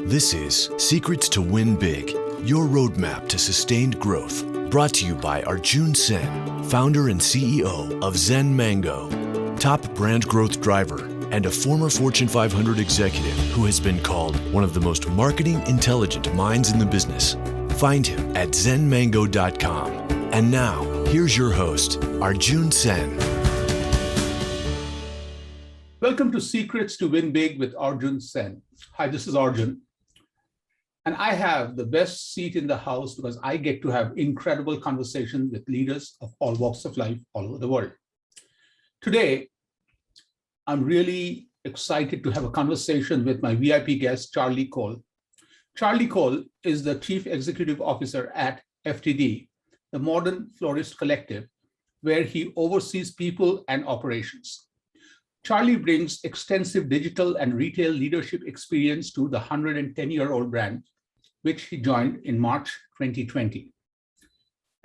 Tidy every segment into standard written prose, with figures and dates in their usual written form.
This is Secrets to Win Big, your roadmap to sustained growth. Brought to you by Arjun Sen, founder and CEO of Zen Mango, top brand growth driver, and a former Fortune 500 executive who has been called one of the most marketing intelligent minds in the business. Find him at zenmango.com. And now, here's your host, Arjun Sen. Welcome to Secrets to Win Big with Arjun Sen. Hi, this is Arjun. And I have the best seat in the house because I get to have incredible conversations with leaders of all walks of life all over the world. Today, I'm really excited to have a conversation with my VIP guest, Charlie Cole. Charlie Cole is the Chief Executive Officer at FTD, the Modern Florist Collective, where he oversees people and operations. Charlie brings extensive digital and retail leadership experience to the 110-year-old brand, which he joined in March 2020.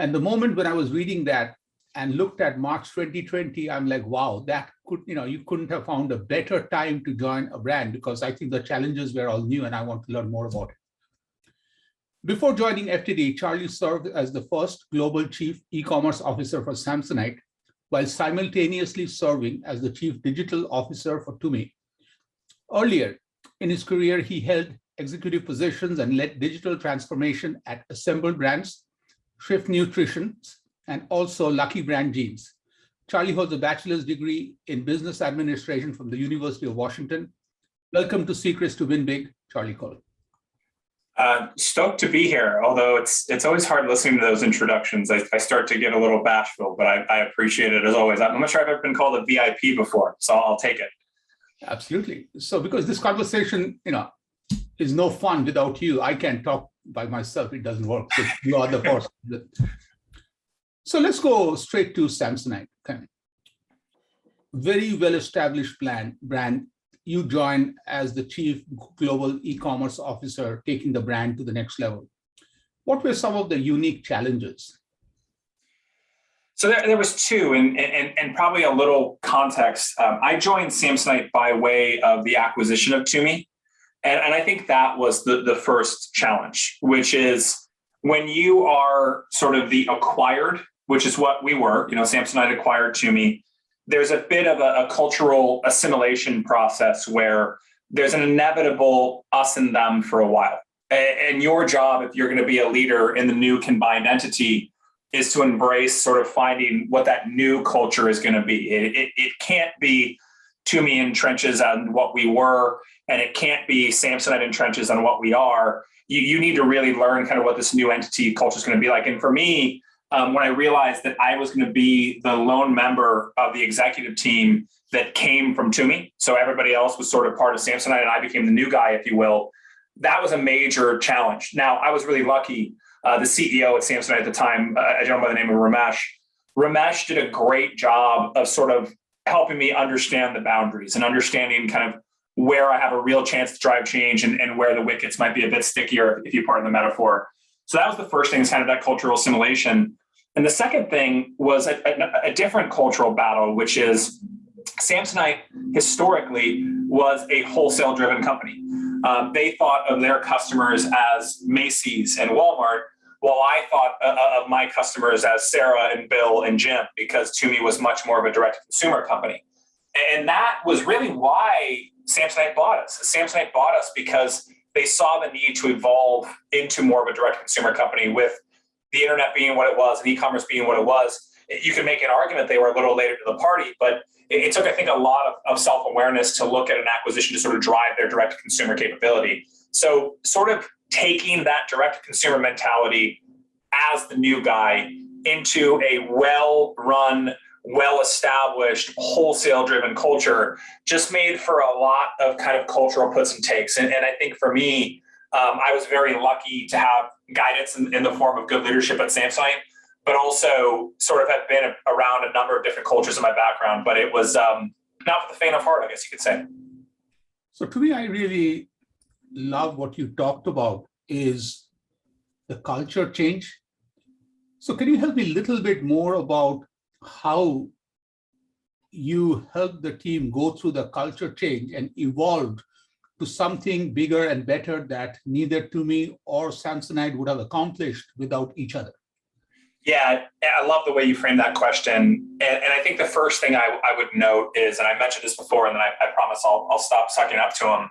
And the moment when I was reading that and looked at March 2020, I'm like, wow, that could, you couldn't have found a better time to join a brand, because I think the challenges were all new and I want to learn more about it. Before joining FTD, Charlie served as the first global chief e-commerce officer for Samsonite, while simultaneously serving as the chief digital officer for Tumi. Earlier in his career, he held executive positions and led digital transformation at Assembled Brands, Schiff Nutrition, and also Lucky Brand Jeans. Charlie holds a bachelor's degree in business administration from the University of Washington. Welcome to Secrets to Win Big, Charlie Cole. Stoked to be here, although it's always hard listening to those introductions. I start to get a little bashful, but I appreciate it as always. I'm not sure I've ever been called a VIP before, so I'll take it. Absolutely. So because this conversation, is no fun without you. I can't talk by myself. It doesn't work. So you are the person. So let's go straight to Samsonite. Very well-established brand. You joined as the chief global e-commerce officer, taking the brand to the next level. What were some of the unique challenges? So there was two, and probably a little context. I joined Samsonite by way of the acquisition of Tumi. And I think that was the first challenge, which is when you are sort of the acquired, which is what we were, Samsonite acquired Tumi. There's a bit of a cultural assimilation process where there's an inevitable us and them for a while. And your job, if you're going to be a leader in the new combined entity, is to embrace sort of finding what that new culture is going to be. It can't be Tumi in trenches on what we were, and it can't be Samsonite in trenches on what we are. You need to really learn kind of what this new entity culture is going to be like. And for me, when I realized that I was going to be the lone member of the executive team that came from Tumi, so everybody else was sort of part of Samsonite and I became the new guy, if you will, that was a major challenge. Now, I was really lucky. The CEO at Samsonite at the time, a gentleman by the name of Ramesh did a great job of sort of helping me understand the boundaries and understanding kind of where I have a real chance to drive change and where the wickets might be a bit stickier, if you pardon the metaphor. So that was the first thing, is kind of that cultural assimilation. And the second thing was a different cultural battle, which is Samsonite historically was a wholesale-driven company. They thought of their customers as Macy's and Walmart, while I thought of my customers as Sarah and Bill and Jim, because Tumi was much more of a direct-to-consumer company. And that was really why Samsonite bought us. Samsonite bought us because they saw the need to evolve into more of a direct-to-consumer company, with the internet being what it was and e-commerce being what it was. You can make an argument they were a little later to the party, but it took, I think, a lot of self-awareness to look at an acquisition to sort of drive their direct-to-consumer capability. So sort of taking that direct-to-consumer mentality as the new guy into a well-run, well-established, wholesale-driven culture just made for a lot of kind of cultural puts and takes. And I think for me, I was very lucky to have guidance in the form of good leadership at Samsonite, but also sort of have been around a number of different cultures in my background. But it was not for the faint of heart, I guess you could say. So to me, I really love what you talked about is the culture change. So can you help me a little bit more about how you helped the team go through the culture change and evolved to something bigger and better that neither Tumi or Samsonite would have accomplished without each other? Yeah, I love the way you framed that question. And I think the first thing I would note is, and I mentioned this before, and then I promise I'll stop sucking up to them.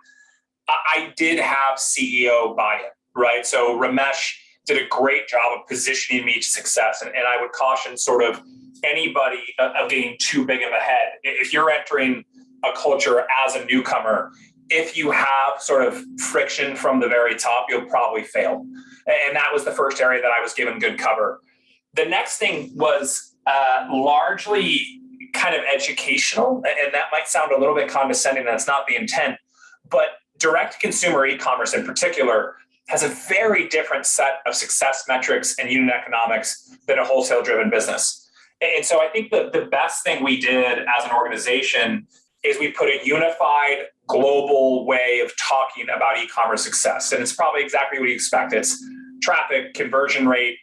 I did have CEO buy-in, right? So Ramesh did a great job of positioning me to success. And I would caution sort of anybody of getting too big of a head. If you're entering a culture as a newcomer, if you have sort of friction from the very top, you'll probably fail. And that was the first area that I was given good cover. The next thing was largely kind of educational, and that might sound a little bit condescending. That's not the intent, but direct-to-consumer e-commerce in particular has a very different set of success metrics and unit economics than a wholesale-driven business. And so I think the best thing we did as an organization is we put a unified global way of talking about e-commerce success. And it's probably exactly what you expect. It's traffic, conversion rate,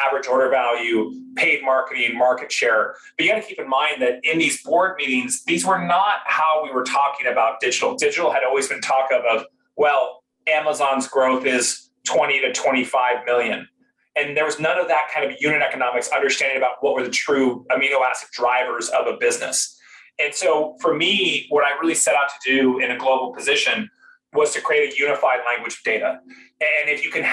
average order value, paid marketing, market share. But you got to keep in mind that in these board meetings, these were not how we were talking about digital. Digital had always been talk of, well, Amazon's growth is 20 to 25 million. And there was none of that kind of unit economics understanding about what were the true amino acid drivers of a business. And so for me, what I really set out to do in a global position was to create a unified language of data. And if you can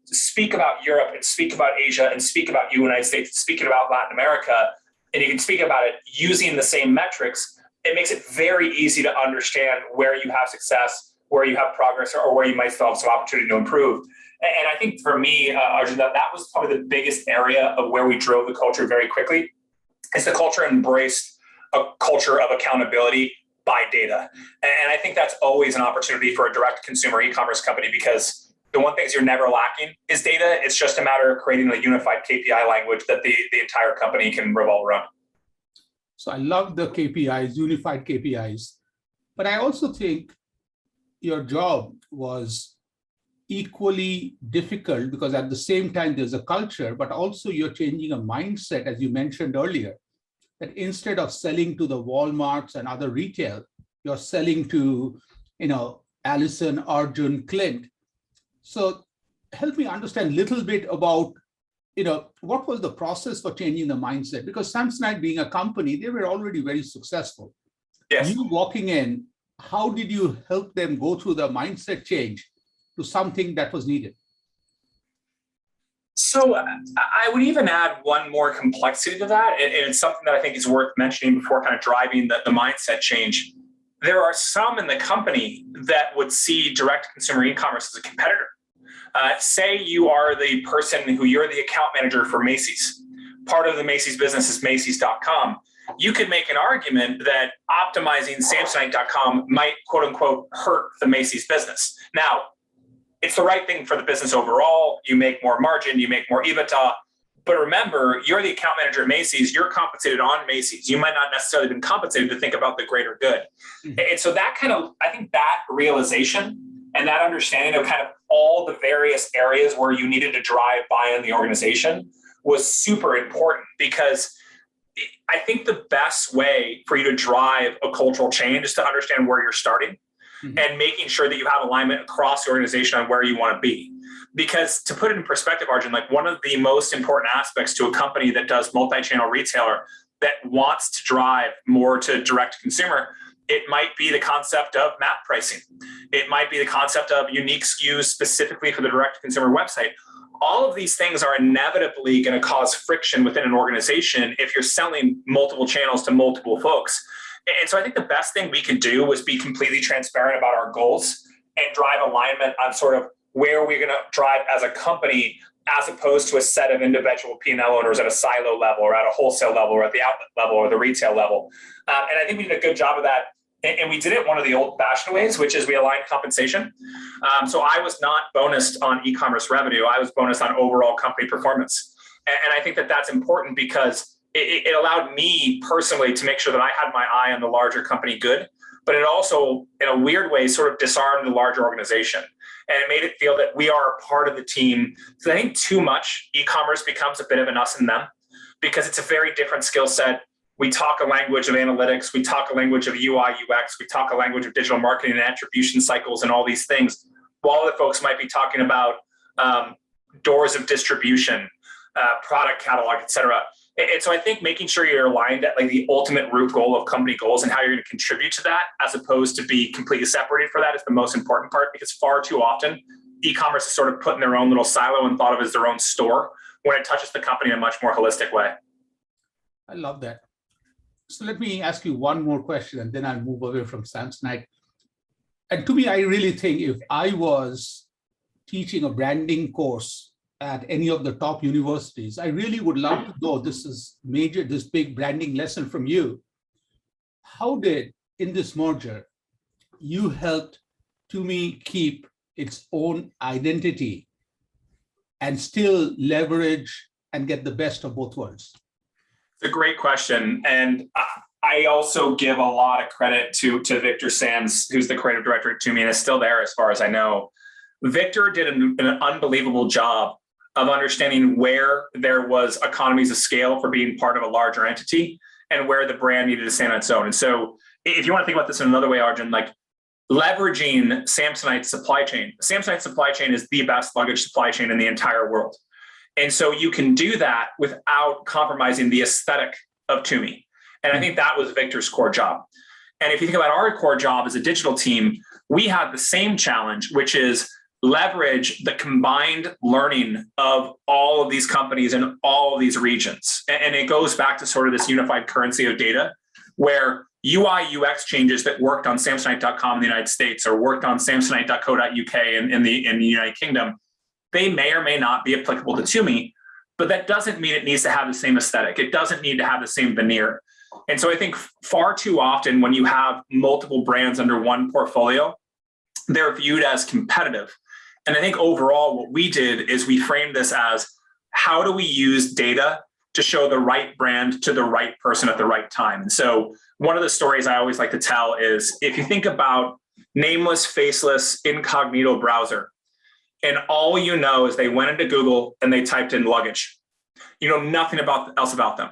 speak about Europe and speak about Asia and speak about the United States, and speaking about Latin America, and you can speak about it using the same metrics, it makes it very easy to understand where you have success, where you have progress, or where you might still have some opportunity to improve. And I think for me, Arjun, that was probably the biggest area of where we drove the culture very quickly, is the culture embraced a culture of accountability by data. And I think that's always an opportunity for a direct consumer e-commerce company, because the one thing you're never lacking is data. It's just a matter of creating a unified KPI language that the entire company can revolve around. So I love the KPIs, unified KPIs, but I also think your job was equally difficult, because at the same time there's a culture, but also you're changing a mindset, as you mentioned earlier, that instead of selling to the Walmarts and other retail, you're selling to, Allison, Arjun, Clint. So help me understand a little bit about, what was the process for changing the mindset? Because Samsonite being a company, they were already very successful. Yes. You walking in, how did you help them go through the mindset change to something that was needed? So I would even add one more complexity to that, and it's something that I think is worth mentioning before kind of driving the mindset change. There are some in the company that would see direct-to-consumer e-commerce as a competitor. Say you are the person you're the account manager for Macy's. Part of the Macy's business is Macy's.com. You could make an argument that optimizing Samsonite.com might, quote unquote, hurt the Macy's business. Now, it's the right thing for the business overall. You make more margin, you make more EBITDA. But remember, you're the account manager at Macy's. You're compensated on Macy's. You might not necessarily have been compensated to think about the greater good. Mm-hmm. And so I think that realization and that understanding of kind of all the various areas where you needed to drive buy-in in the organization was super important, because I think the best way for you to drive a cultural change is to understand where you're starting. Mm-hmm. And making sure that you have alignment across the organization on where you want to be. Because to put it in perspective, Arjun, like one of the most important aspects to a company that does multi-channel retailer that wants to drive more to direct consumer, it might be the concept of map pricing. It might be the concept of unique SKUs specifically for the direct consumer website. All of these things are inevitably going to cause friction within an organization if you're selling multiple channels to multiple folks. And so I think the best thing we could do was be completely transparent about our goals and drive alignment on sort of where we're going to drive as a company, as opposed to a set of individual P&L owners at a silo level or at a wholesale level or at the outlet level or the retail level. And I think we did a good job of that. And we did it one of the old-fashioned ways, which is we aligned compensation. So I was not bonused on e-commerce revenue. I was bonused on overall company performance. And I think that that's important, because it allowed me personally to make sure that I had my eye on the larger company good, but it also, in a weird way, sort of disarmed the larger organization. And it made it feel that we are a part of the team. So I think too much e-commerce becomes a bit of an us and them, because it's a very different skill set. We talk a language of analytics. We talk a language of UI, UX. We talk a language of digital marketing and attribution cycles and all these things. While other folks might be talking about doors of distribution, product catalog, et cetera. And so I think making sure you're aligned at like the ultimate root goal of company goals and how you're going to contribute to that, as opposed to be completely separated for that, is the most important part, because far too often e-commerce is sort of put in their own little silo and thought of as their own store when it touches the company in a much more holistic way. I love that. So let me ask you one more question, and then I'll move away from Samsonite. And to me, I really think if I was teaching a branding course at any of the top universities, I really would love to know this big branding lesson from you. How did, in this merger, you helped Tumi keep its own identity and still leverage and get the best of both worlds? It's a great question. And I also give a lot of credit to Victor Sands, who's the creative director at Tumi and is still there as far as I know. Victor did an unbelievable job of understanding where there was economies of scale for being part of a larger entity and where the brand needed to stand on its own. And so if you want to think about this in another way, Arjun, like leveraging Samsonite's supply chain. Samsonite's supply chain is the best luggage supply chain in the entire world. And so you can do that without compromising the aesthetic of Tumi. And I think that was Victor's core job. And if you think about our core job as a digital team, we have the same challenge, which is leverage the combined learning of all of these companies in all of these regions. And it goes back to sort of this unified currency of data, where UI, UX changes that worked on Samsonite.com in the United States or worked on Samsonite.co.uk in the United Kingdom, they may or may not be applicable to Tumi, but that doesn't mean it needs to have the same aesthetic. It doesn't need to have the same veneer. And so I think far too often when you have multiple brands under one portfolio, they're viewed as competitive. And I think overall what we did is we framed this as, how do we use data to show the right brand to the right person at the right time? And so one of the stories I always like to tell is, if you think about nameless, faceless, incognito browser, and all you know is they went into Google and they typed in luggage. You know nothing else about them.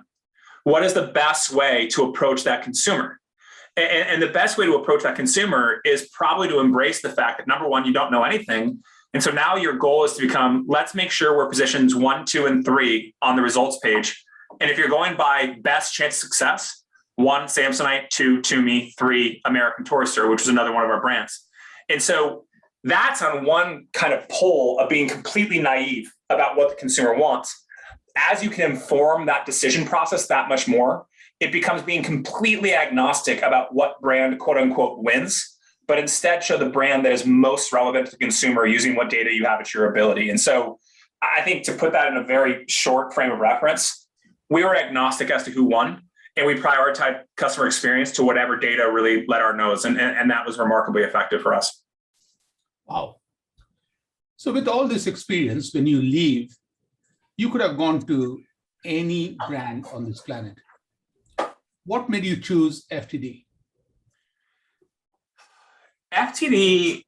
What is the best way to approach that consumer? And the best way to approach that consumer is probably to embrace the fact that, number one, you don't know anything. And so now your goal is to become, let's make sure we're positions 1, 2, and 3 on the results page. And if you're going by best chance of success, 1, Samsonite, 2, Tumi, 3, American Tourister, which is another one of our brands. And so that's on one kind of pole of being completely naive about what the consumer wants. As you can inform that decision process that much more, it becomes being completely agnostic about what brand, quote unquote, wins, but instead show the brand that is most relevant to the consumer using what data you have at your ability. And so I think, to put that in a very short frame of reference, we were agnostic as to who won, and we prioritized customer experience to whatever data really led our nose. And that was remarkably effective for us. Wow. So with all this experience, when you leave, you could have gone to any brand on this planet. What made you choose FTD? FTD,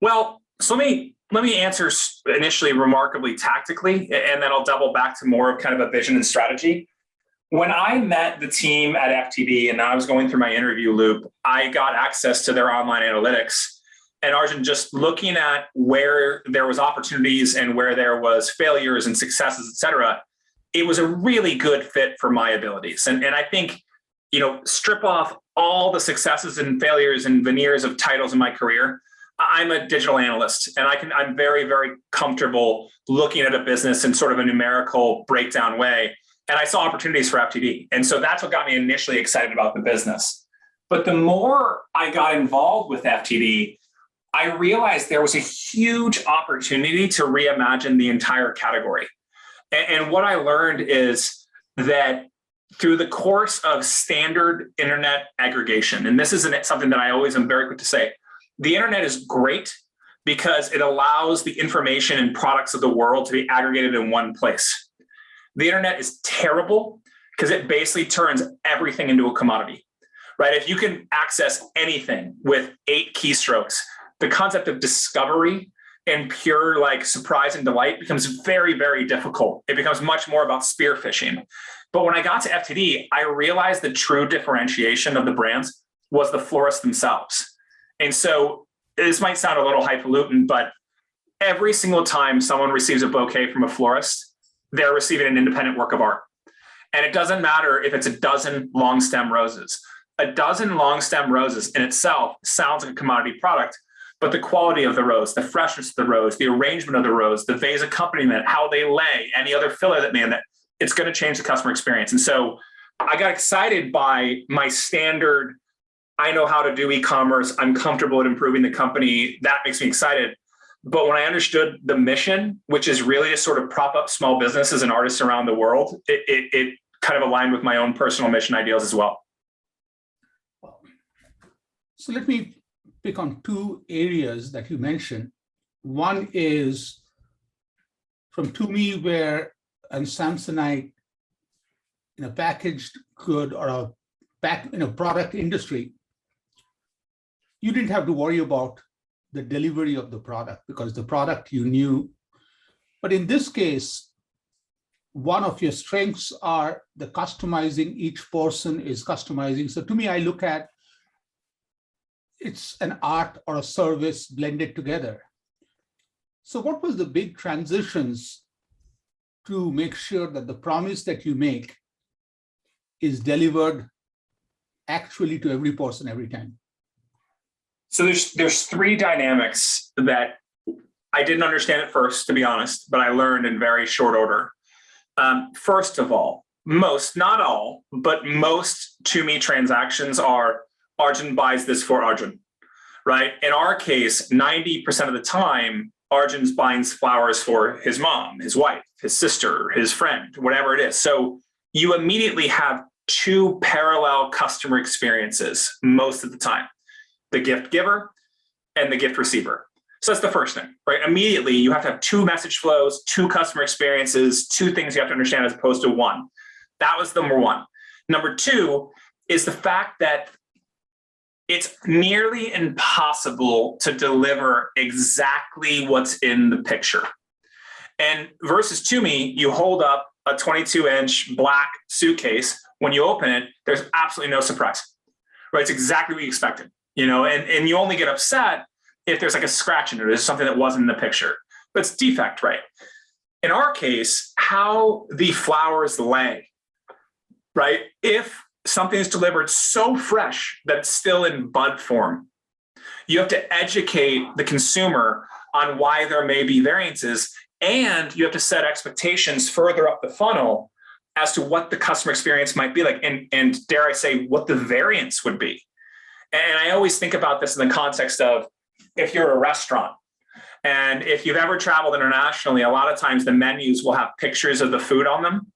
well, so let me answer initially remarkably tactically, and then I'll double back to more of kind of a vision and strategy. When I met the team at FTD and I was going through my interview loop, I got access to their online analytics. And Arjun, just looking at where there was opportunities and where there was failures and successes, et cetera, it was a really good fit for my abilities. And I think, strip off all the successes and failures and veneers of titles in my career. I'm a digital analyst, and I'm very, very comfortable looking at a business in sort of a numerical breakdown way. And I saw opportunities for FTD. And so that's what got me initially excited about the business. But the more I got involved with FTD, I realized there was a huge opportunity to reimagine the entire category. And what I learned is that through the course of standard internet aggregation, and this isn't something that I always am very quick to say, the internet is great because it allows the information and products of the world to be aggregated in one place. The internet is terrible because it basically turns everything into a commodity, right? If you can access anything with 8 keystrokes, the concept of discovery and pure surprise and delight becomes very, very difficult. It becomes much more about spear phishing. But when I got to FTD, I realized the true differentiation of the brands was the florists themselves. And so this might sound a little highfalutin, but every single time someone receives a bouquet from a florist, they're receiving an independent work of art. And it doesn't matter if it's a dozen long stem roses. A dozen long stem roses in itself sounds like a commodity product, but the quality of the rose, the freshness of the rose, the arrangement of the rose, the vase accompaniment, how they lay, any other filler that man, that it's going to change the customer experience. And so I got excited by my standard, I know how to do e-commerce, I'm comfortable at improving the company. That makes me excited. But when I understood the mission, which is really to sort of prop up small businesses and artists around the world, it kind of aligned with my own personal mission ideals as well. So let me pick on two areas that you mentioned. One is from Tumi, where and Samsonite in a packaged good or a product industry, you didn't have to worry about the delivery of the product because the product you knew. But in this case, one of your strengths are the customizing. Each person is customizing. So to me, I look at it's an art or a service blended together. So what was the big transitions to make sure that the promise that you make is delivered actually to every person every time? So there's three dynamics that I didn't understand at first, to be honest, but I learned in very short order. First of all, most, not all, but most Tumi transactions are Arjun buys this for Arjun, right? In our case, 90% of the time, Arjun's buying flowers for his mom, his wife, his sister, his friend, whatever it is. So you immediately have two parallel customer experiences most of the time, the gift giver and the gift receiver. So that's the first thing, right? Immediately, you have to have two message flows, two customer experiences, two things you have to understand as opposed to one. That was number one. Number two is the fact that it's nearly impossible to deliver exactly what's in the picture. And versus Tumi, you hold up a 22-inch black suitcase. When you open it, there's absolutely no surprise, right? It's exactly what you expected, and you only get upset if there's like a scratch in it, or there's something that wasn't in the picture, but it's defect, right? In our case, how the flowers lay, right? If something is delivered so fresh that it's still in bud form, you have to educate the consumer on why there may be variances, and you have to set expectations further up the funnel as to what the customer experience might be like, and dare I say, what the variance would be. And I always think about this in the context of if you're a restaurant, and if you've ever traveled internationally, a lot of times the menus will have pictures of the food on them.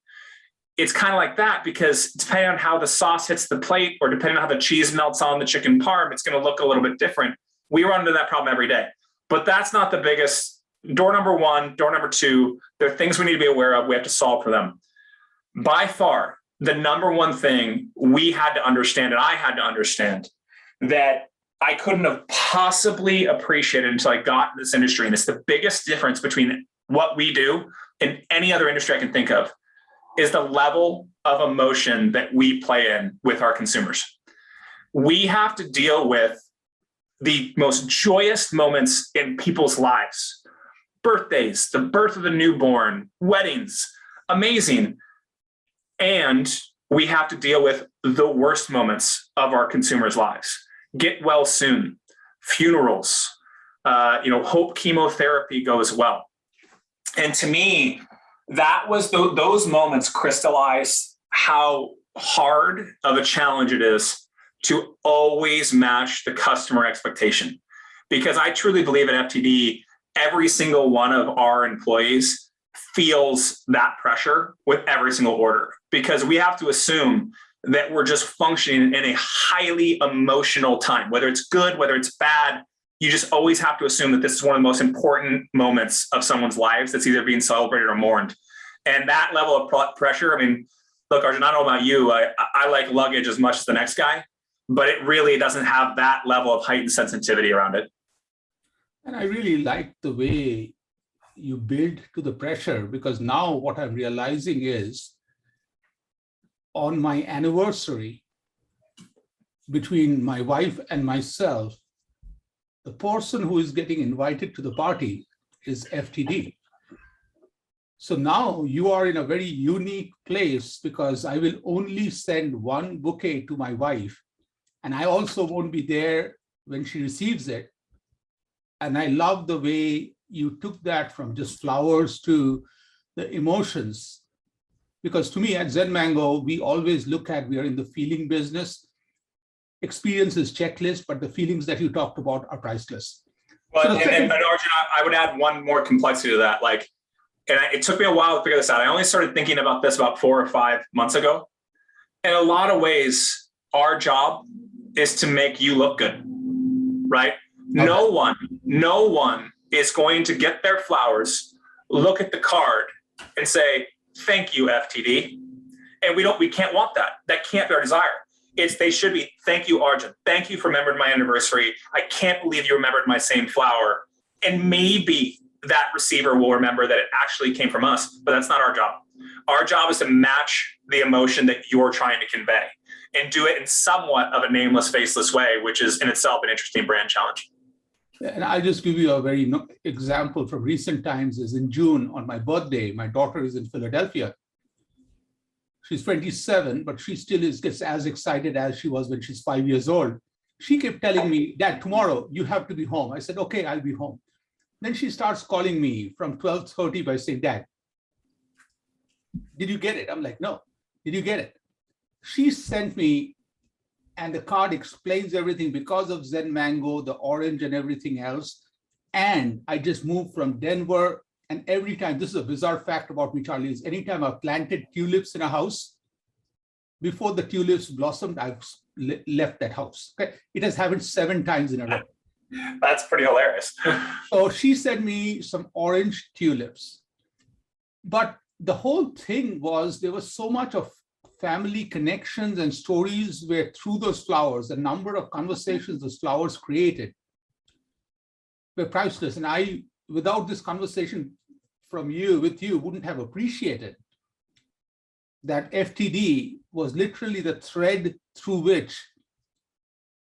It's kind of like that, because depending on how the sauce hits the plate, or depending on how the cheese melts on the chicken parm, it's going to look a little bit different. We run into that problem every day, but that's not the biggest. Door number one, door number two, there are things we need to be aware of. We have to solve for them. By far, the number one thing we had to understand, and I had to understand, that I couldn't have possibly appreciated until I got in this industry, and it's the biggest difference between what we do and any other industry I can think of, is the level of emotion that we play in with our consumers. We have to deal with the most joyous moments in people's lives. Birthdays, the birth of the newborn, weddings, amazing. And we have to deal with the worst moments of our consumers' lives. Get well soon, funerals, hope chemotherapy goes well. And to me, that was those moments crystallized how hard of a challenge it is to always match the customer expectation. Because I truly believe at FTD, every single one of our employees feels that pressure with every single order, because we have to assume that we're just functioning in a highly emotional time, whether it's good, whether it's bad. You just always have to assume that this is one of the most important moments of someone's lives that's either being celebrated or mourned. And that level of pressure, I mean, look, Arjun, I don't know about you. I like luggage as much as the next guy, but it really doesn't have that level of heightened sensitivity around it. And I really like the way you build to the pressure, because now what I'm realizing is on my anniversary, between my wife and myself, the person who is getting invited to the party is FTD. So now you are in a very unique place because I will only send one bouquet to my wife, and I also won't be there when she receives it. And I love the way you took that from just flowers to the emotions. Because to me at Zen Mango, we always look at, we are in the feeling business. Experience is checklist, but the feelings that you talked about are priceless. Well, So and Arjun, I would add one more complexity to that. Like, it took me a while to figure this out. I only started thinking about this about 4 or 5 months ago. In a lot of ways, our job is to make you look good, right? Okay. No one is going to get their flowers, look at the card and say, thank you, FTD. And we can't want that. That can't be our desire. They should be, thank you, Arjun. Thank you for remembering my anniversary. I can't believe you remembered my same flower. And maybe that receiver will remember that it actually came from us, but that's not our job. Our job is to match the emotion that you're trying to convey and do it in somewhat of a nameless, faceless way, which is in itself an interesting brand challenge. And I'll just give you a very example from recent times. Is in June on my birthday, my daughter is in Philadelphia. She's 27, but she still gets as excited as she was when she's 5 years old. She kept telling me, Dad, tomorrow you have to be home. I said, okay, I'll be home. Then she starts calling me from 12:30 by saying, Dad, did you get it? I'm like, no. Did you get it? She sent me, and the card explains everything because of Zen Mango, the orange and everything else. And I just moved from Denver. And every time, this is a bizarre fact about me, Charlie, is anytime I've planted tulips in a house, before the tulips blossomed, I've left that house. Okay? It has happened 7 times in a row. That's pretty hilarious. So she sent me some orange tulips. But the whole thing was there was so much of family connections and stories where through those flowers, the number of conversations those flowers created were priceless. And I, without this conversation with you, wouldn't have appreciated that FTD was literally the thread through which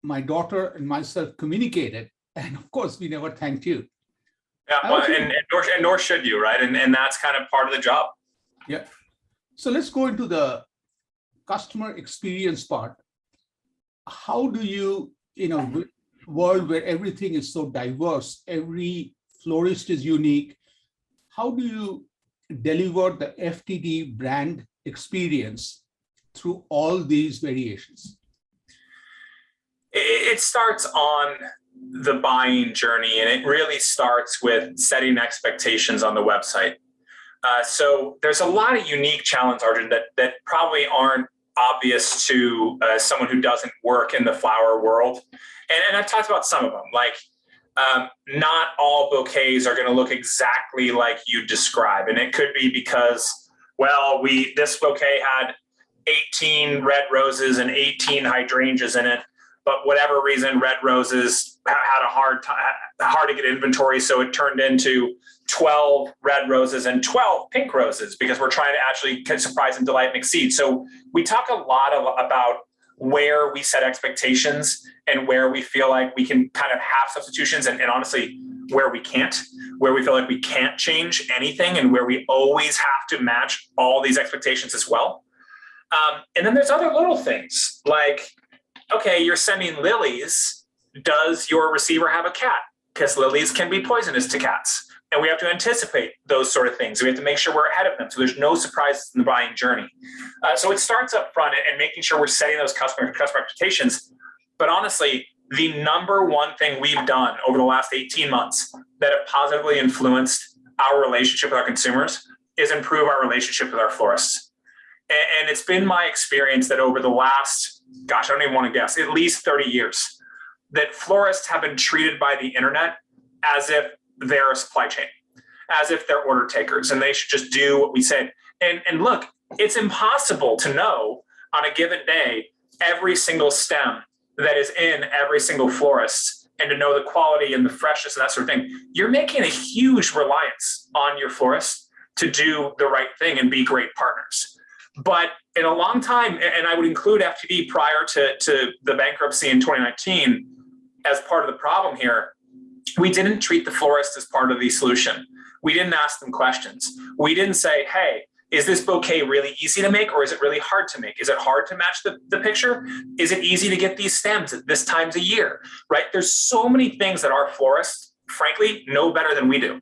my daughter and myself communicated. And of course, we never thanked you. Yeah, well, and nor should you, right? And that's kind of part of the job. Yeah. So let's go into the customer experience part. How do you, in a world where everything is so diverse, every florist is unique, how do you deliver the FTD brand experience through all these variations? It starts on the buying journey, and it really starts with setting expectations on the website. So there's a lot of unique challenges, Arjun, that probably aren't obvious to someone who doesn't work in the flower world. And I've talked about some of them, like not all bouquets are going to look exactly like you describe. And it could be because, well, this bouquet had 18 red roses and 18 hydrangeas in it. But whatever reason, red roses had a hard to get inventory. So it turned into 12 red roses and 12 pink roses because we're trying to actually surprise and delight and exceed. So we talk a lot about where we set expectations and where we feel like we can kind of have substitutions and honestly, where we can't, where we feel like we can't change anything and where we always have to match all these expectations as well. And then there's other little things like, okay, you're sending lilies. Does your receiver have a cat? Because lilies can be poisonous to cats. And we have to anticipate those sort of things. We have to make sure we're ahead of them so there's no surprises in the buying journey. So it starts up front and making sure we're setting those customer expectations. But honestly, the number one thing we've done over the last 18 months that have positively influenced our relationship with our consumers is improve our relationship with our florists. And it's been my experience that over the last, I don't even want to guess, at least 30 years, that florists have been treated by the internet as if they're a supply chain, as if they're order takers, and they should just do what we said. And look, it's impossible to know on a given day every single stem that is in every single florist and to know the quality and the freshness and that sort of thing. You're making a huge reliance on your florist to do the right thing and be great partners. But in a long time, and I would include FTD prior to the bankruptcy in 2019 as part of the problem here, we didn't treat the florist as part of the solution. We didn't ask them questions. We didn't say, hey, is this bouquet really easy to make or is it really hard to make? Is it hard to match the picture? Is it easy to get these stems at this times a year, right? There's so many things that our florists, frankly, know better than we do.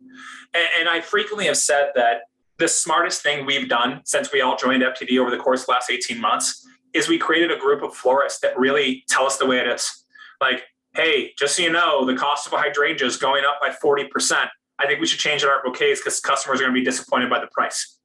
And I frequently have said that the smartest thing we've done since we all joined FTD over the course of the last 18 months is we created a group of florists that really tell us the way it is. Like, hey, just so you know, the cost of a hydrangea is going up by 40%. I think we should change our bouquets because customers are going to be disappointed by the price.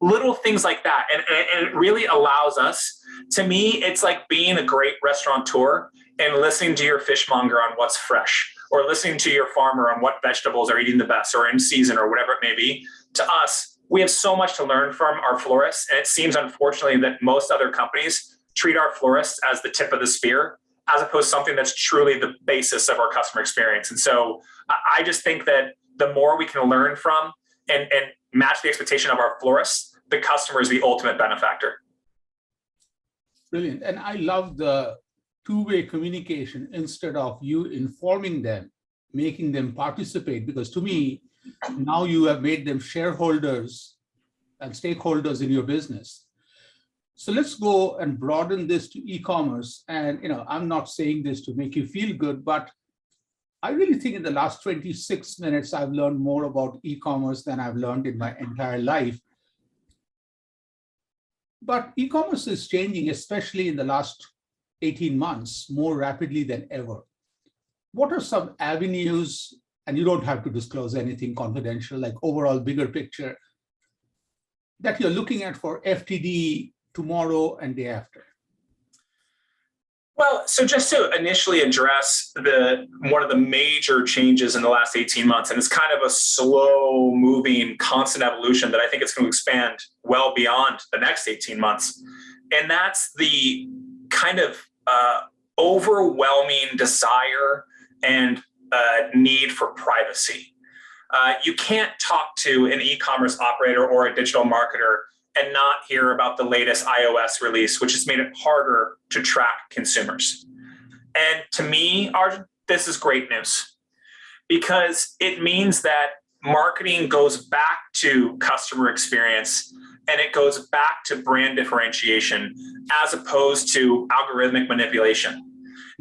Little things like that. And it really allows us, to me, it's like being a great restaurateur and listening to your fishmonger on what's fresh, or listening to your farmer on what vegetables are eating the best or in season or whatever it may be. To us, we have so much to learn from our florists. And it seems, unfortunately, that most other companies treat our florists as the tip of the spear, as opposed to something that's truly the basis of our customer experience. And so I just think that the more we can learn from and match the expectation of our florists, the customer is the ultimate benefactor. Brilliant. And I love the two-way communication instead of you informing them, making them participate, because to me, now you have made them shareholders and stakeholders in your business. So let's go and broaden this to e-commerce. And I'm not saying this to make you feel good, but I really think in the last 26 minutes, I've learned more about e-commerce than I've learned in my entire life. But e-commerce is changing, especially in the last 18 months, more rapidly than ever. What are some avenues, and you don't have to disclose anything confidential, like overall bigger picture, that you're looking at for FTD tomorrow and day after? Well, so just to initially address one of the major changes in the last 18 months, and it's kind of a slow moving, constant evolution that I think it's going to expand well beyond the next 18 months. And that's the kind of overwhelming desire and need for privacy. You can't talk to an e-commerce operator or a digital marketer and not hear about the latest iOS release, which has made it harder to track consumers. And to me, Arjun, this is great news, because it means that marketing goes back to customer experience and it goes back to brand differentiation as opposed to algorithmic manipulation.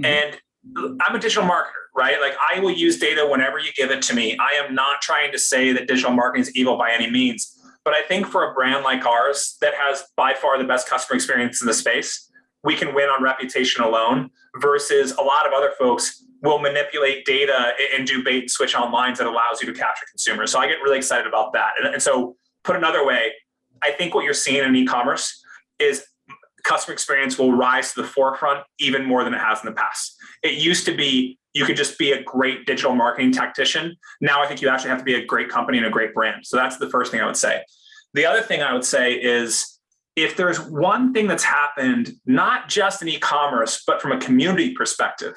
Mm-hmm. And I'm a digital marketer, right? Like, I will use data whenever you give it to me. I am not trying to say that digital marketing is evil by any means. But I think for a brand like ours that has by far the best customer experience in the space, we can win on reputation alone, versus a lot of other folks will manipulate data and do bait and switch on lines that allows you to capture consumers. So I get really excited about that. And so, put another way, I think what you're seeing in e-commerce is customer experience will rise to the forefront even more than it has in the past. It used to be you could just be a great digital marketing tactician. Now I think you actually have to be a great company and a great brand. So that's the first thing I would say. The other thing I would say is, if there's one thing that's happened, not just in e-commerce, but from a community perspective,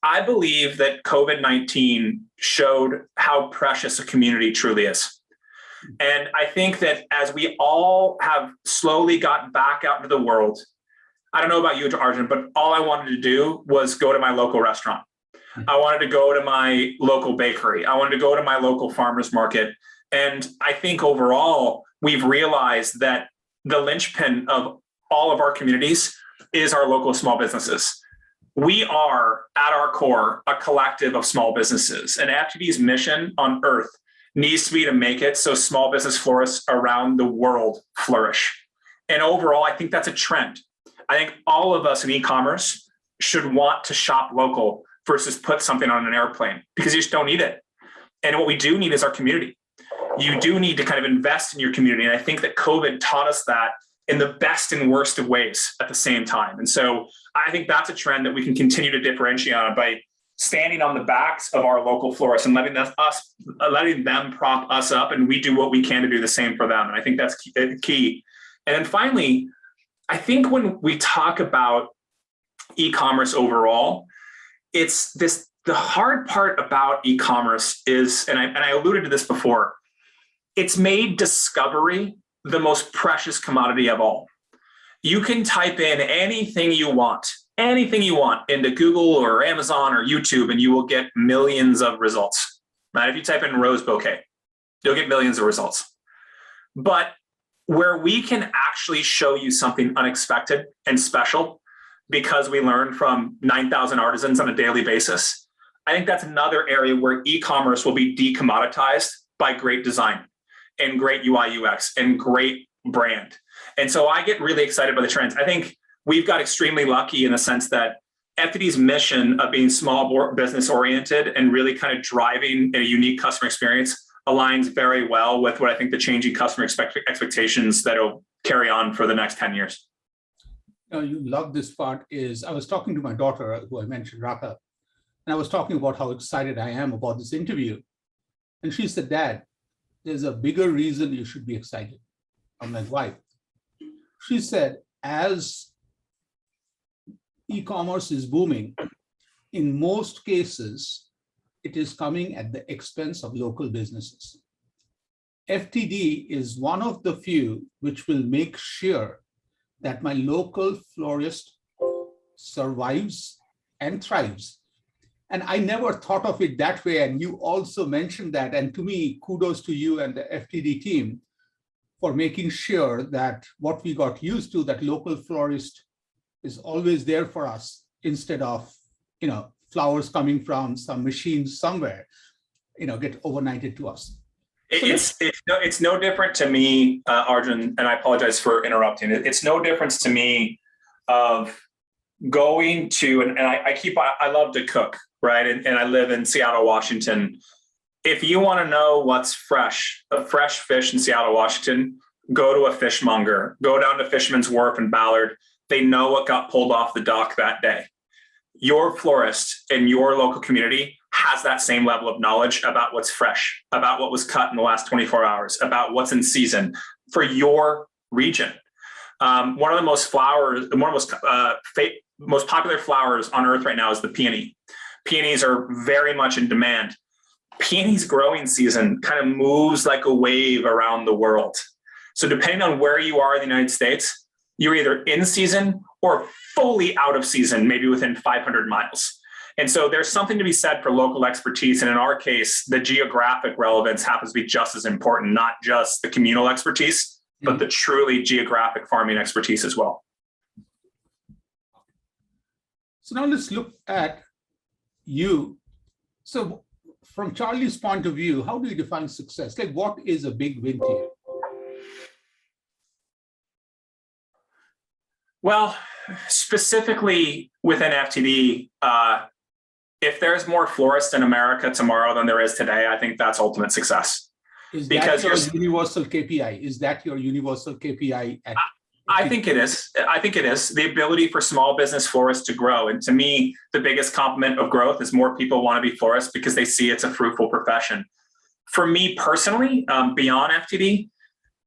I believe that COVID-19 showed how precious a community truly is. And I think that as we all have slowly gotten back out into the world, I don't know about you, Arjun, but all I wanted to do was go to my local restaurant. I wanted to go to my local bakery. I wanted to go to my local farmer's market. And I think overall, we've realized that the linchpin of all of our communities is our local small businesses. We are, at our core, a collective of small businesses. And FTD's mission on earth needs to be to make it so small business florists around the world flourish. And overall, I think that's a trend. I think all of us in e-commerce should want to shop local versus put something on an airplane, because you just don't need it. And what we do need is our community. You do need to kind of invest in your community. And I think that COVID taught us that in the best and worst of ways at the same time. And so I think that's a trend that we can continue to differentiate on by standing on the backs of our local florists and letting them prop us up, and we do what we can to do the same for them. And I think that's key. And then finally, I think when we talk about e-commerce overall, it's this, the hard part about e-commerce is, and I alluded to this before, it's made discovery the most precious commodity of all. You can type in anything you want into Google or Amazon or YouTube, and you will get millions of results, right? If you type in rose bouquet, you'll get millions of results. But where we can actually show you something unexpected and special because we learn from 9,000 artisans on a daily basis, I think that's another area where e-commerce will be decommoditized by great design and great UI UX and great brand. And so I get really excited by the trends. I think we've got extremely lucky in the sense that FTD's mission of being small business oriented and really kind of driving a unique customer experience aligns very well with what I think the changing customer expectations that will carry on for the next 10 years. You love this part is I was talking to my daughter, who I mentioned, Raka, and I was talking about how excited I am about this interview. And she said, Dad, there's a bigger reason you should be excited. I'm like, why? She said, as e-commerce is booming, in most cases, it is coming at the expense of local businesses. FTD is one of the few which will make sure that my local florist survives and thrives. And I never thought of it that way. And you also mentioned that. And to me, kudos to you and the FTD team for making sure that what we got used to, that local florist is always there for us instead of, flowers coming from some machine somewhere, get overnighted to us. It's no different to me, Arjun, and I apologize for interrupting. It's no difference to me of going to, and I love to cook, right? And I live in Seattle, Washington. If you want to know what's fresh, a fresh fish in Seattle, Washington, go to a fishmonger, go down to Fisherman's Wharf in Ballard. They know what got pulled off the dock that day. Your florist in your local community has that same level of knowledge about what's fresh, about what was cut in the last 24 hours, about what's in season for your region. One of the most most popular flowers on earth right now is the peony. Peonies are very much in demand. Peonies growing season kind of moves like a wave around the world. So depending on where you are in the United States, you're either in season or fully out of season, maybe within 500 miles. And so there's something to be said for local expertise. And in our case, the geographic relevance happens to be just as important, not just the communal expertise, but the truly geographic farming expertise as well. So now let's look at you. So from Charlie's point of view, how do you define success? Like, what is a big win to you? Well, specifically within FTD, if there's more florists in America tomorrow than there is today, I think that's ultimate success. Is that your universal KPI? Is that your universal KPI? I think it is. I think it is. The ability for small business florists to grow. And to me, the biggest complement of growth is more people want to be florists because they see it's a fruitful profession. For me personally, beyond FTD,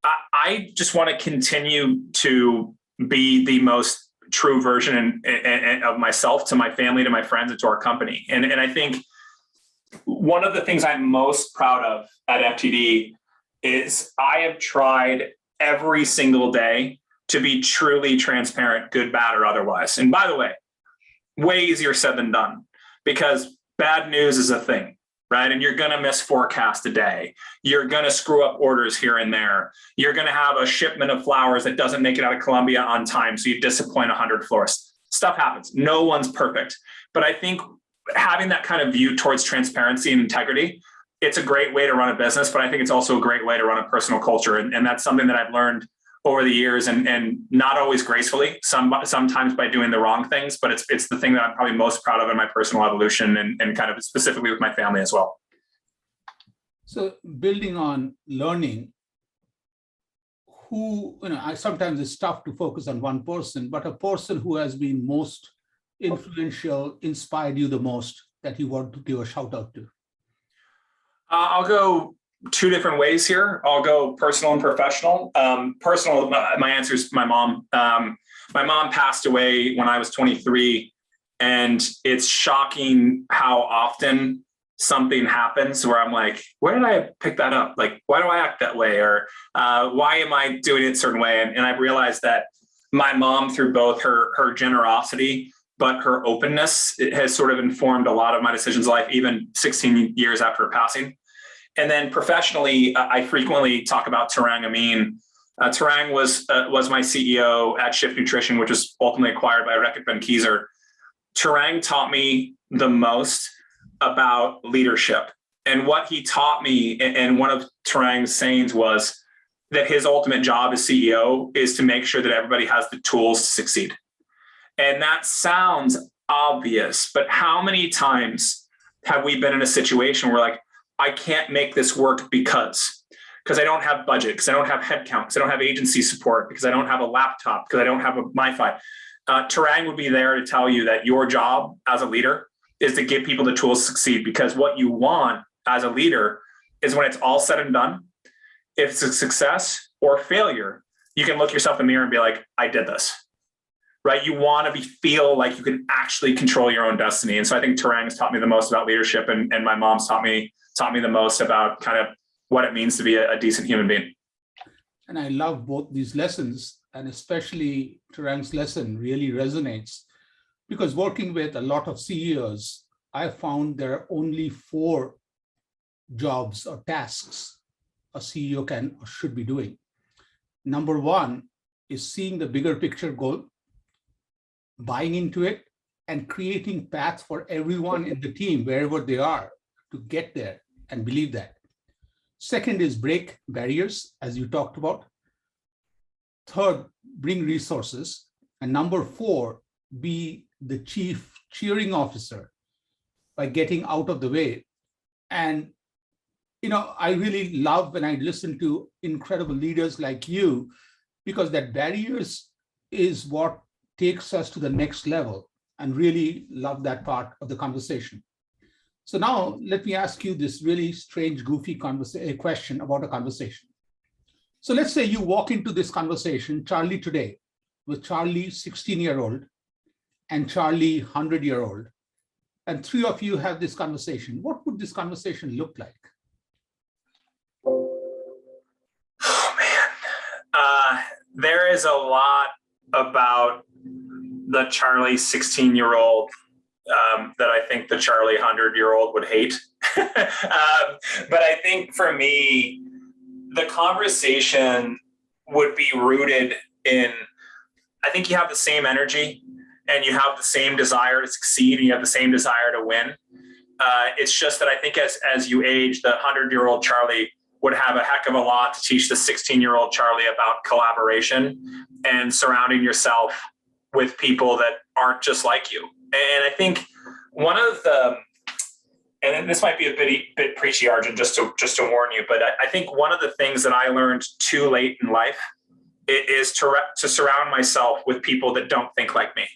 I just want to continue to be the most true version of myself to my family, to my friends, and to our company. And I think one of the things I'm most proud of at FTD is I have tried every single day to be truly transparent, good, bad, or otherwise. And by the way easier said than done, because bad news is a thing, right? And you're going to miss forecast a day. You're going to screw up orders here and there. You're going to have a shipment of flowers that doesn't make it out of Colombia on time, so you disappoint 100 florists. Stuff happens. No one's perfect. But I think having that kind of view towards transparency and integrity, it's a great way to run a business, but I think it's also a great way to run a personal culture. And that's something that I've learned over the years, and not always gracefully, sometimes by doing the wrong things, but it's the thing that I'm probably most proud of in my personal evolution and kind of specifically with my family as well. So building on learning, sometimes it's tough to focus on one person, but a person who has been most influential, inspired you the most, that you want to give a shout out to? I'll go two different ways here. I'll go personal and professional. Personal, my answer is my mom. My mom passed away when I was 23, and it's shocking how often something happens where I'm like, where did I pick that up? Like, why do I act that way? Or why am I doing it a certain way? And I've realized that my mom, through both her generosity, but her openness, it has sort of informed a lot of my decisions in life, even 16 years after her passing. And then professionally, I frequently talk about Tarang Amin. Tarang was my CEO at Schiff Nutrition, which was ultimately acquired by Reckitt Benckiser. Tarang taught me the most about leadership. And what he taught me, and one of Tarang's sayings was that his ultimate job as CEO is to make sure that everybody has the tools to succeed. And that sounds obvious, but how many times have we been in a situation where like, I can't make this work because I don't have budget, because I don't have headcount, because I don't have agency support, because I don't have a laptop, because I don't have a MiFi. Tarang would be there to tell you that your job as a leader is to give people the tools to succeed, because what you want as a leader is when it's all said and done, if it's a success or failure, you can look yourself in the mirror and be like, I did this, right? You want to feel like you can actually control your own destiny. And so I think Tarang has taught me the most about leadership, and my mom's taught me the most about kind of what it means to be a decent human being. And I love both these lessons, and especially Tarang's lesson really resonates, because working with a lot of CEOs, I found there are only 4 jobs or tasks a CEO can or should be doing. Number 1 is seeing the bigger picture goal, buying into it, and creating paths for everyone in the team, wherever they are, to get there and believe that. Second is break barriers, as you talked about. Third, bring resources. And number 4, be the chief cheering officer by getting out of the way. And, I really love when I listen to incredible leaders like you, because that barriers is what takes us to the next level, and really love that part of the conversation. So now let me ask you this really strange, goofy question about a conversation. So let's say you walk into this conversation, Charlie today, with Charlie 16-year-old and Charlie 100-year-old, and 3 of you have this conversation. What would this conversation look like? Oh man, there is a lot about the Charlie 16-year-old that I think the Charlie 100-year-old would hate. But I think for me, the conversation would be rooted in, I think you have the same energy and you have the same desire to succeed and you have the same desire to win. It's just that I think as you age, the 100-year-old Charlie would have a heck of a lot to teach the 16-year-old Charlie about collaboration and surrounding yourself with people that aren't just like you. And I think one of the, and this might be a bit preachy, Arjun, just to warn you, but I think one of the things that I learned too late in life is to surround myself with people that don't think like me.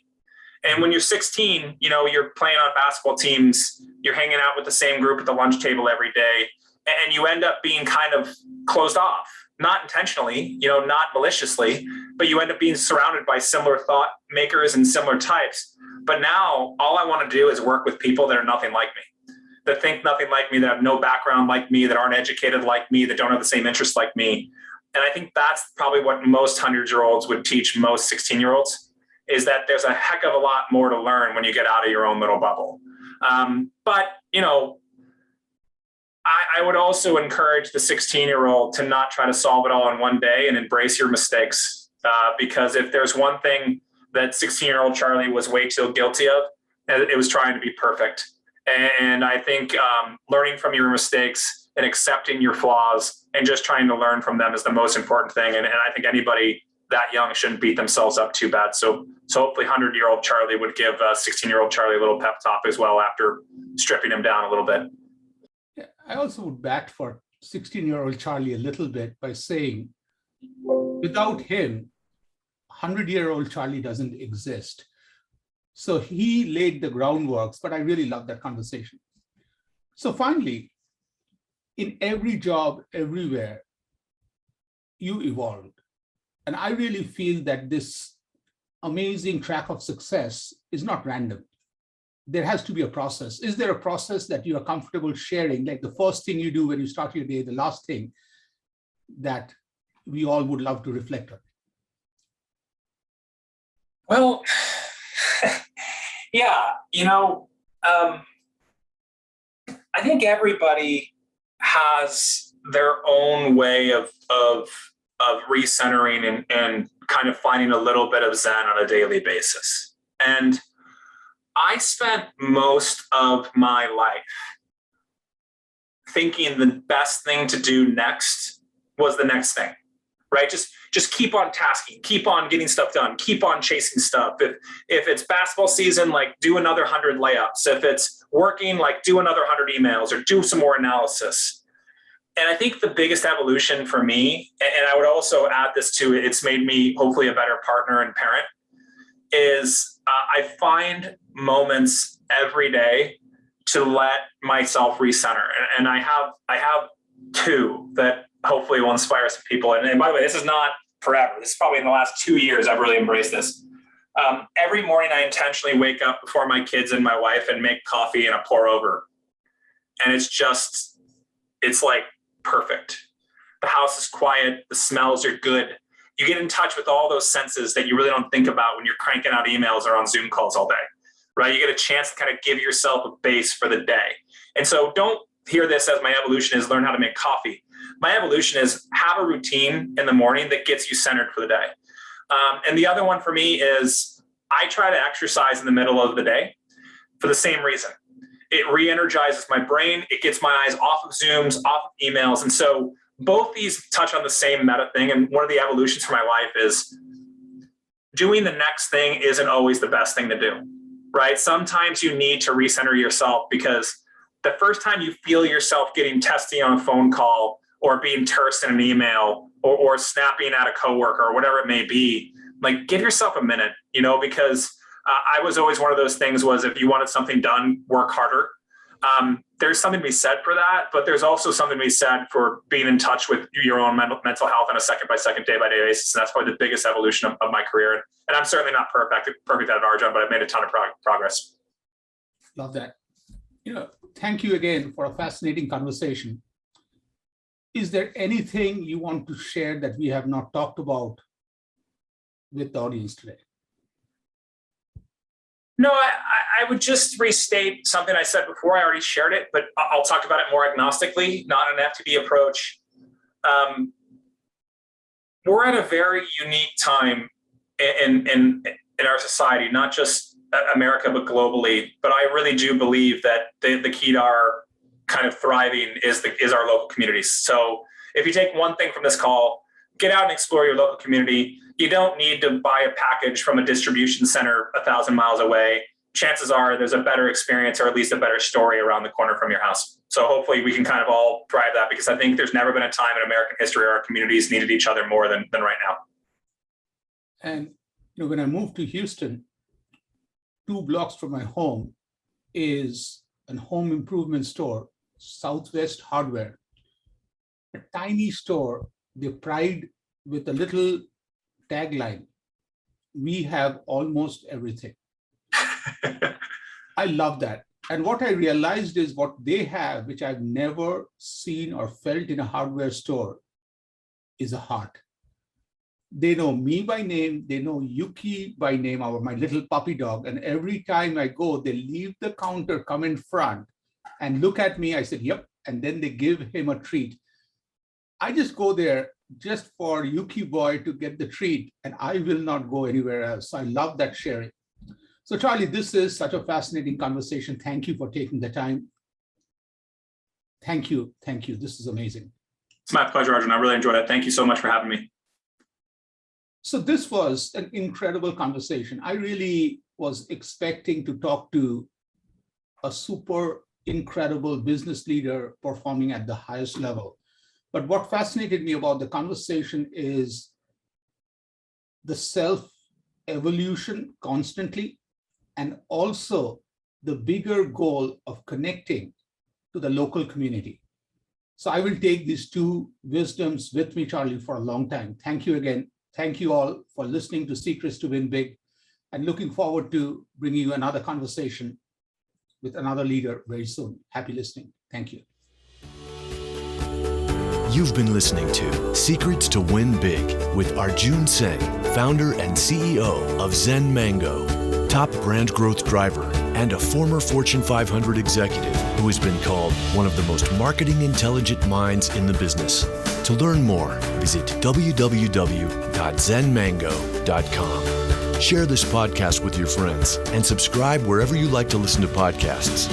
And when you're 16, you're playing on basketball teams, you're hanging out with the same group at the lunch table every day, and you end up being kind of closed off, not intentionally, not maliciously, but you end up being surrounded by similar thought makers and similar types. But now all I want to do is work with people that are nothing like me, that think nothing like me, that have no background like me, that aren't educated like me, that don't have the same interests like me. And I think that's probably what most 100-year-olds would teach most 16-year-olds, is that there's a heck of a lot more to learn when you get out of your own little bubble. But I would also encourage the 16-year-old to not try to solve it all in one day and embrace your mistakes. Because if there's one thing that 16-year-old Charlie was way too guilty of, it was trying to be perfect. And I think learning from your mistakes and accepting your flaws and just trying to learn from them is the most important thing. And I think anybody that young shouldn't beat themselves up too bad. So hopefully 100-year-old Charlie would give 16-year-old Charlie a little pep talk as well after stripping him down a little bit. Yeah, I also would bat for 16-year-old Charlie a little bit by saying, without him, 100-year-old Charlie doesn't exist. So he laid the groundwork, but I really love that conversation. So finally, in every job, everywhere, you evolved. And I really feel that this amazing track of success is not random. There has to be a process. Is there a process that you are comfortable sharing, like the first thing you do when you start your day, the last thing that we all would love to reflect on? Well, yeah, I think everybody has their own way of recentering and kind of finding a little bit of Zen on a daily basis. And I spent most of my life thinking the best thing to do next was the next thing, right? Just keep on tasking, keep on getting stuff done, keep on chasing stuff. If it's basketball season, like do another 100 layups. If it's working, like do another 100 emails or do some more analysis. And I think the biggest evolution for me, and I would also add this to it, it's made me hopefully a better partner and parent, is I find moments every day to let myself recenter. And I have two that hopefully will inspire some people. And by the way, this is not forever. This is probably in the last 2 years I've really embraced this. Every morning I intentionally wake up before my kids and my wife and make coffee and a pour over. And it's like perfect. The house is quiet. The smells are good. You get in touch with all those senses that you really don't think about when you're cranking out emails or on Zoom calls all day, right? You get a chance to kind of give yourself a base for the day. And so don't hear this as my evolution is learn how to make coffee. My evolution is have a routine in the morning that gets you centered for the day. And the other one for me is I try to exercise in the middle of the day for the same reason. It re-energizes my brain. It gets my eyes off of Zooms, off of emails. And so both these touch on the same meta thing. And one of the evolutions for my life is doing the next thing isn't always the best thing to do, right? Sometimes you need to recenter yourself because the first time you feel yourself getting testy on a phone call or being terse in an email or snapping at a coworker or whatever it may be, like give yourself a minute, because I was always one of those things was if you wanted something done, work harder. There's something to be said for that, but there's also something to be said for being in touch with your own mental health on a second by second, day by day basis. And that's probably the biggest evolution of my career. And I'm certainly not perfect at Arjun, but I've made a ton of progress. Love that. Thank you again for a fascinating conversation. Is there anything you want to share that we have not talked about with the audience today? No, I would just restate something I said before. I already shared it, but I'll talk about it more agnostically, not an FTD approach. We're at a very unique time in our society, not just America, but globally. But I really do believe that the key to our kind of thriving is our local communities. So if you take one thing from this call, get out and explore your local community. You don't need to buy a package from a distribution center 1,000 miles away. Chances are there's a better experience or at least a better story around the corner from your house. So hopefully we can kind of all drive that because I think there's never been a time in American history where our communities needed each other more than right now. And when I moved to Houston, 2 blocks from my home is a home improvement store, Southwest Hardware, a tiny store. They pride with a little tagline, we have almost everything. I love that. And what I realized is what they have, which I've never seen or felt in a hardware store, is a heart. They know me by name. They know Yuki by name, my little puppy dog. And every time I go, they leave the counter, come in front and look at me. I said, yep. And then they give him a treat. I just go there just for Yuki boy to get the treat, and I will not go anywhere else. So I love that sharing. So Charlie, this is such a fascinating conversation. Thank you for taking the time. Thank you. Thank you. This is amazing. It's my pleasure, Arjun. I really enjoyed it. Thank you so much for having me. So this was an incredible conversation. I really was expecting to talk to a super incredible business leader performing at the highest level. But what fascinated me about the conversation is the self-evolution constantly, and also the bigger goal of connecting to the local community. So I will take these 2 wisdoms with me, Charlie, for a long time. Thank you again. Thank you all for listening to Secrets to Win Big, and looking forward to bringing you another conversation with another leader very soon. Happy listening. Thank you. You've been listening to Secrets to Win Big with Arjun Sen, founder and CEO of Zen Mango, top brand growth driver, and a former Fortune 500 executive who has been called one of the most marketing intelligent minds in the business. To learn more, visit www.zenmango.com. Share this podcast with your friends and subscribe wherever you like to listen to podcasts.